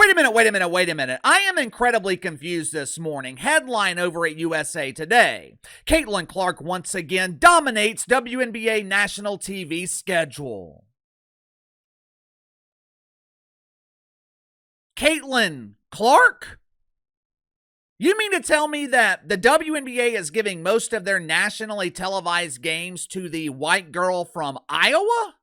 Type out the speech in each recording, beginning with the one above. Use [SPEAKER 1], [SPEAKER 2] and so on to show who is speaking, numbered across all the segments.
[SPEAKER 1] Wait a minute. I am incredibly confused this morning. Headline over at USA Today. Caitlin Clark once again dominates WNBA national TV schedule. Caitlin Clark? You mean to tell me that the WNBA is giving most of their nationally televised games to the white girl from Iowa?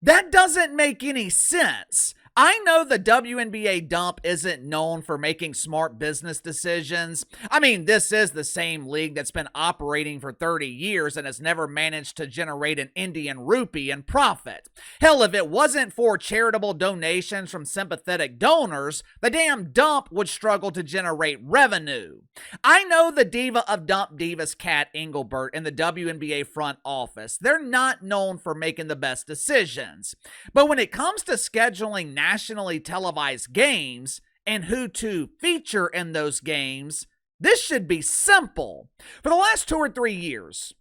[SPEAKER 1] That doesn't make any sense. I know the WNBA dump isn't known for making smart business decisions. I mean, this is the same league that's been operating for 30 years and has never managed to generate an Indian rupee in profit. Hell, if it wasn't for charitable donations from sympathetic donors, the damn dump would struggle to generate revenue. I know the diva of dump divas, Kat Engelbert, in the WNBA front office. They're not known for making the best decisions. But when it comes to scheduling nationally televised games and who to feature in those games, this should be simple. For the last 2 or 3 years,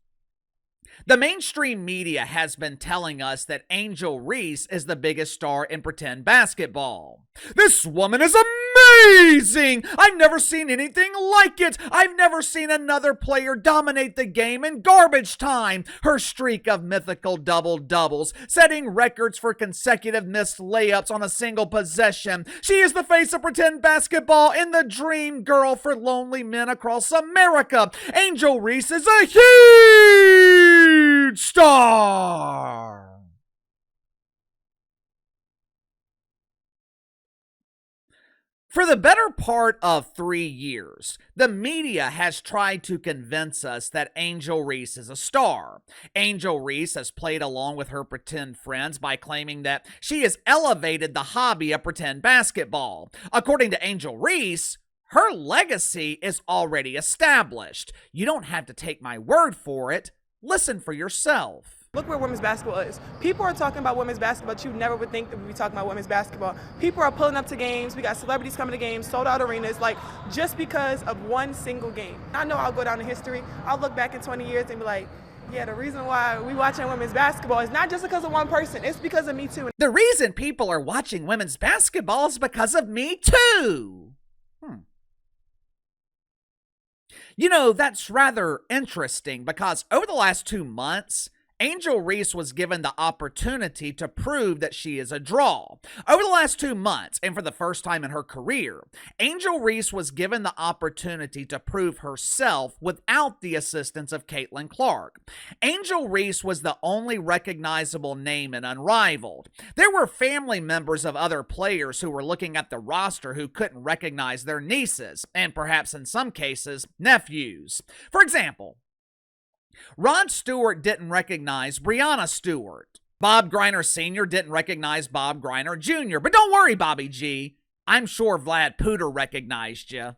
[SPEAKER 1] the mainstream media has been telling us that Angel Reese is the biggest star in pretend basketball. This woman is amazing! I've never seen anything like it! I've never seen another player dominate the game in garbage time! Her streak of mythical double-doubles, setting records for consecutive missed layups on a single possession. She is the face of pretend basketball and the dream girl for lonely men across America. Angel Reese is a huge star! For the better part of 3 years, the media has tried to convince us that Angel Reese is a star. Angel Reese has played along with her pretend friends by claiming that she has elevated the hobby of pretend basketball. According to Angel Reese, her legacy is already established. You don't have to take my word for it. Listen for yourself.
[SPEAKER 2] Look where women's basketball is. People are talking about women's basketball, but you never would think that we'd be talking about women's basketball. People are pulling up to games. We got celebrities coming to games, sold out arenas, like just because of one single game. I know I'll go down in history. I'll look back in 20 years and be like, yeah, the reason why we watching women's basketball is not just because of one person. It's because of me too.
[SPEAKER 1] The reason people are watching women's basketball is because of me too. You know, that's rather interesting because over the last 2 months, Angel Reese was given the opportunity to prove that she is a draw. Over the last 2 months, and for the first time in her career, Angel Reese was given the opportunity to prove herself without the assistance of Caitlin Clark. Angel Reese was the only recognizable name in Unrivaled. There were family members of other players who were looking at the roster who couldn't recognize their nieces, and perhaps in some cases, nephews. For example, Rod Stewart didn't recognize Breanna Stewart. Bob Griner Sr. didn't recognize Bob Griner Jr. But don't worry, Bobby G. I'm sure Vlad Pooter recognized you.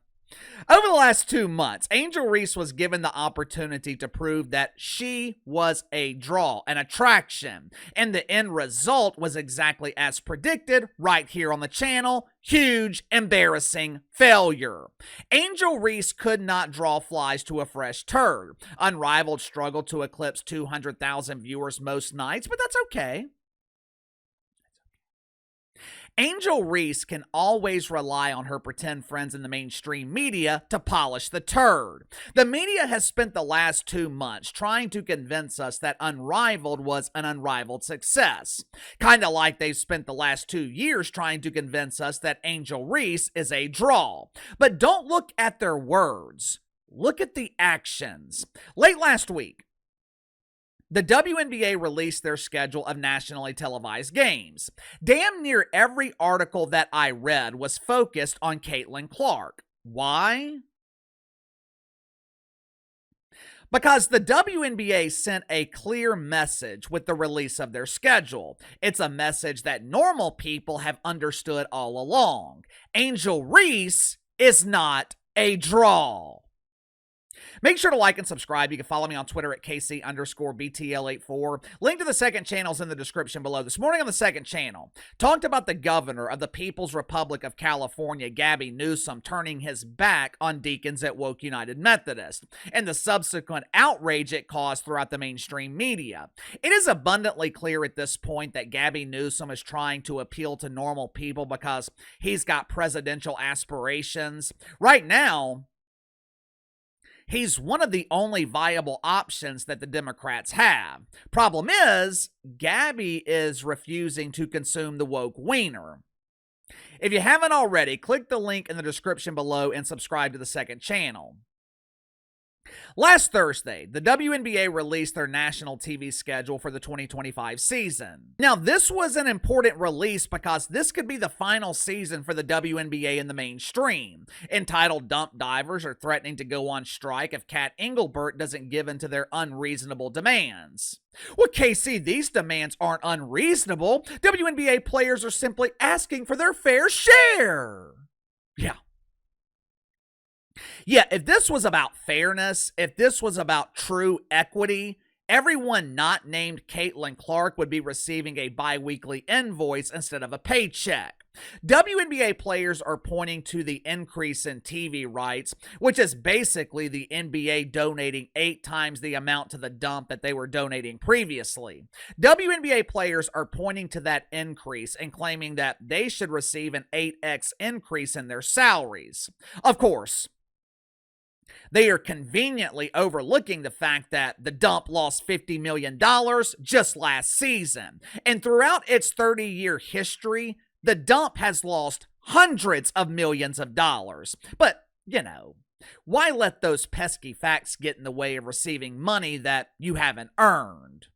[SPEAKER 1] Over the last 2 months, Angel Reese was given the opportunity to prove that she was a draw, an attraction, and the end result was exactly as predicted right here on the channel. Huge, embarrassing failure. Angel Reese could not draw flies to a fresh turd. Unrivaled struggled to eclipse 200,000 viewers most nights, but that's okay. Angel Reese can always rely on her pretend friends in the mainstream media to polish the turd. The media has spent the last 2 months trying to convince us that Unrivaled was an unrivaled success. Kinda like they've spent the last 2 years trying to convince us that Angel Reese is a draw. But don't look at their words. Look at the actions. Late last week, the WNBA released their schedule of nationally televised games. Damn near every article that I read was focused on Caitlin Clark. Why? Because the WNBA sent a clear message with the release of their schedule. It's a message that normal people have understood all along. Angel Reese is not a draw. Make sure to like and subscribe. You can follow me on Twitter at KC_BTL84. Link to the second channel is in the description below. This morning on the second channel, talked about the governor of the People's Republic of California, Gavin Newsom, turning his back on deacons at Woke United Methodist, and the subsequent outrage it caused throughout the mainstream media. It is abundantly clear at this point that Gavin Newsom is trying to appeal to normal people because he's got presidential aspirations. Right now, he's one of the only viable options that the Democrats have. Problem is, Gabby is refusing to consume the woke wiener. If you haven't already, click the link in the description below and subscribe to the second channel. Last Thursday, the WNBA released their national TV schedule for the 2025 season. Now, this was an important release because this could be the final season for the WNBA in the mainstream. Entitled Dump Divers are threatening to go on strike if Kat Engelbert doesn't give in to their unreasonable demands. Well, KC, these demands aren't unreasonable. WNBA players are simply asking for their fair share. Yeah, if this was about fairness, if this was about true equity, everyone not named Caitlin Clark would be receiving a bi-weekly invoice instead of a paycheck. WNBA players are pointing to the increase in TV rights, which is basically the NBA donating 8 times the amount to the dump that they were donating previously. WNBA players are pointing to that increase and claiming that they should receive an 8x increase in their salaries. Of course, they are conveniently overlooking the fact that the dump lost $50 million just last season. And throughout its 30-year history, the dump has lost hundreds of millions of dollars. But, why let those pesky facts get in the way of receiving money that you haven't earned?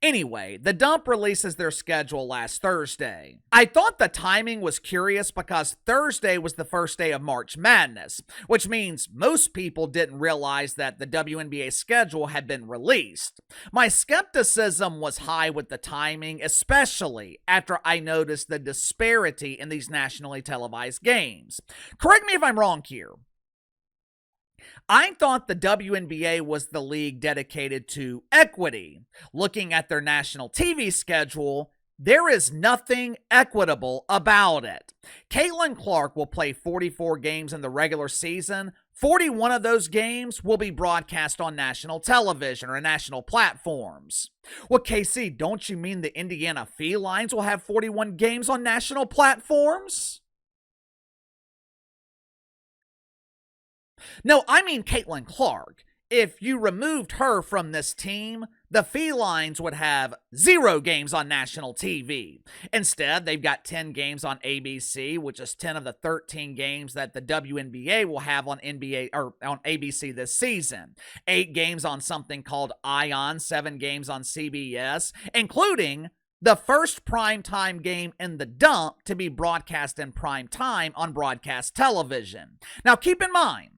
[SPEAKER 1] Anyway, the dump releases their schedule last Thursday. I thought the timing was curious because Thursday was the first day of March Madness, which means most people didn't realize that the WNBA schedule had been released. My skepticism was high with the timing, especially after I noticed the disparity in these nationally televised games. Correct me if I'm wrong here. I thought the WNBA was the league dedicated to equity. Looking at their national TV schedule, there is nothing equitable about it. Caitlin Clark will play 44 games in the regular season. 41 of those games will be broadcast on national television or national platforms. Well, KC, don't you mean the Indiana Felines will have 41 games on national platforms? No, I mean Caitlin Clark. If you removed her from this team, the Felines would have 0 games on national TV. Instead, they've got 10 games on ABC, which is 10 of the 13 games that the WNBA will have on ABC this season. 8 games on something called ION, 7 games on CBS, including the first primetime game in the dump to be broadcast in prime time on broadcast television. Now, keep in mind,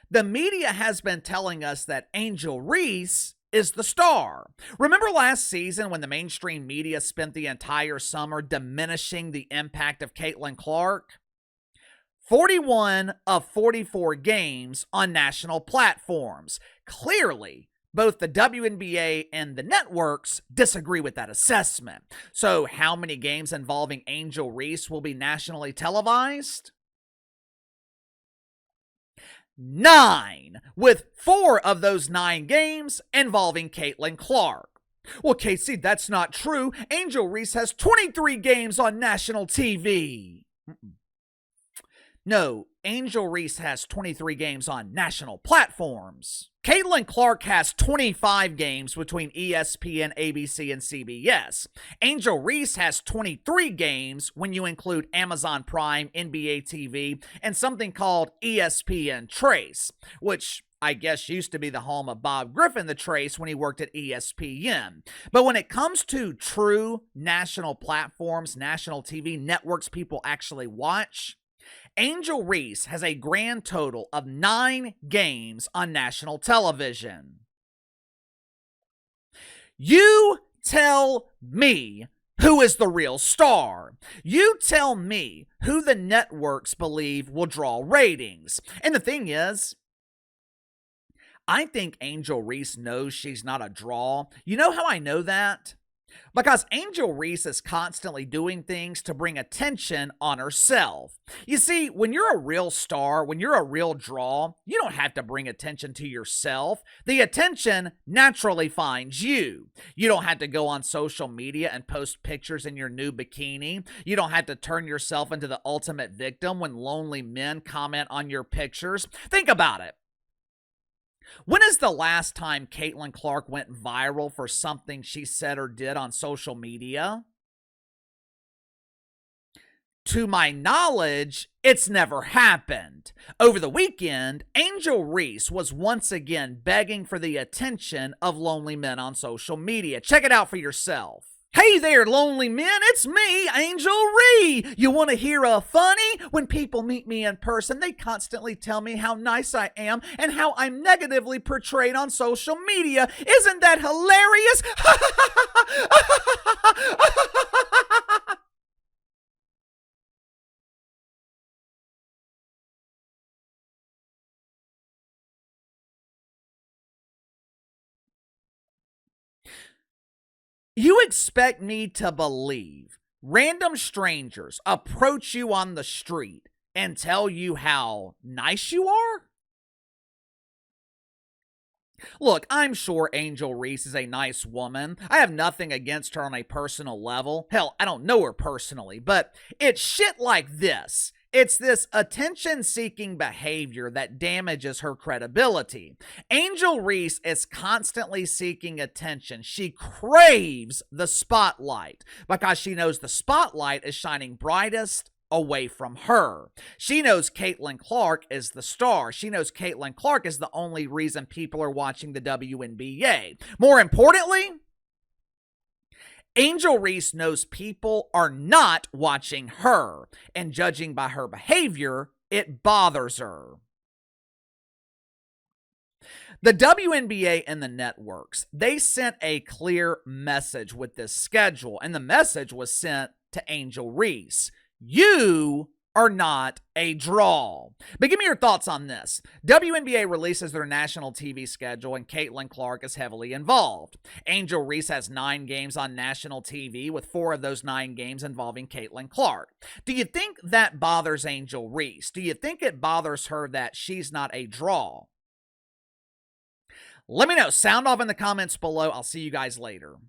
[SPEAKER 1] the media has been telling us that Angel Reese is the star. Remember last season when the mainstream media spent the entire summer diminishing the impact of Caitlin Clark? 41 of 44 games on national platforms. Clearly, both the WNBA and the networks disagree with that assessment. So how many games involving Angel Reese will be nationally televised? 9, with 4 of those 9 games involving Caitlin Clark. Well, KC, that's not true. Angel Reese has 23 games on national TV. No, Angel Reese has 23 games on national platforms. Caitlin Clark has 25 games between ESPN, ABC, and CBS. Angel Reese has 23 games when you include Amazon Prime, NBA TV, and something called ESPN Trace, which I guess used to be the home of Bob Griffin the Trace when he worked at ESPN. But when it comes to true national platforms, national TV networks people actually watch, Angel Reese has a grand total of 9 games on national television. You tell me Who is the real star? You tell me who the networks believe will draw ratings. And the thing is, I think Angel Reese knows she's not a draw. You know how I know that? Because Angel Reese is constantly doing things to bring attention on herself. You see, when you're a real star, when you're a real draw, you don't have to bring attention to yourself. The attention naturally finds you. You don't have to go on social media and post pictures in your new bikini. You don't have to turn yourself into the ultimate victim when lonely men comment on your pictures. Think about it. When is the last time Caitlin Clark went viral for something she said or did on social media? To my knowledge, it's never happened. Over the weekend, Angel Reese was once again begging for the attention of lonely men on social media. Check it out for yourself. Hey there, lonely men, it's me, Angel Reese. You want to hear a funny? When people meet me in person, they constantly tell me how nice I am and how I'm negatively portrayed on social media. Isn't that hilarious? You expect me to believe random strangers approach you on the street and tell you how nice you are? Look, I'm sure Angel Reese is a nice woman. I have nothing against her on a personal level. Hell, I don't know her personally, but it's shit like this. It's this attention-seeking behavior that damages her credibility. Angel Reese is constantly seeking attention. She craves the spotlight because she knows the spotlight is shining brightest away from her. She knows Caitlin Clark is the star. She knows Caitlin Clark is the only reason people are watching the WNBA. More importantly, Angel Reese knows people are not watching her, and judging by her behavior, it bothers her. The WNBA and the networks, they sent a clear message with this schedule, and the message was sent to Angel Reese. You are not a draw. But give me your thoughts on this. WNBA releases their national TV schedule and Caitlin Clark is heavily involved. Angel Reese has 9 games on national TV, with 4 of those 9 games involving Caitlin Clark. Do you think that bothers Angel Reese? Do you think it bothers her that she's not a draw? Let me know. Sound off in the comments below. I'll see you guys later.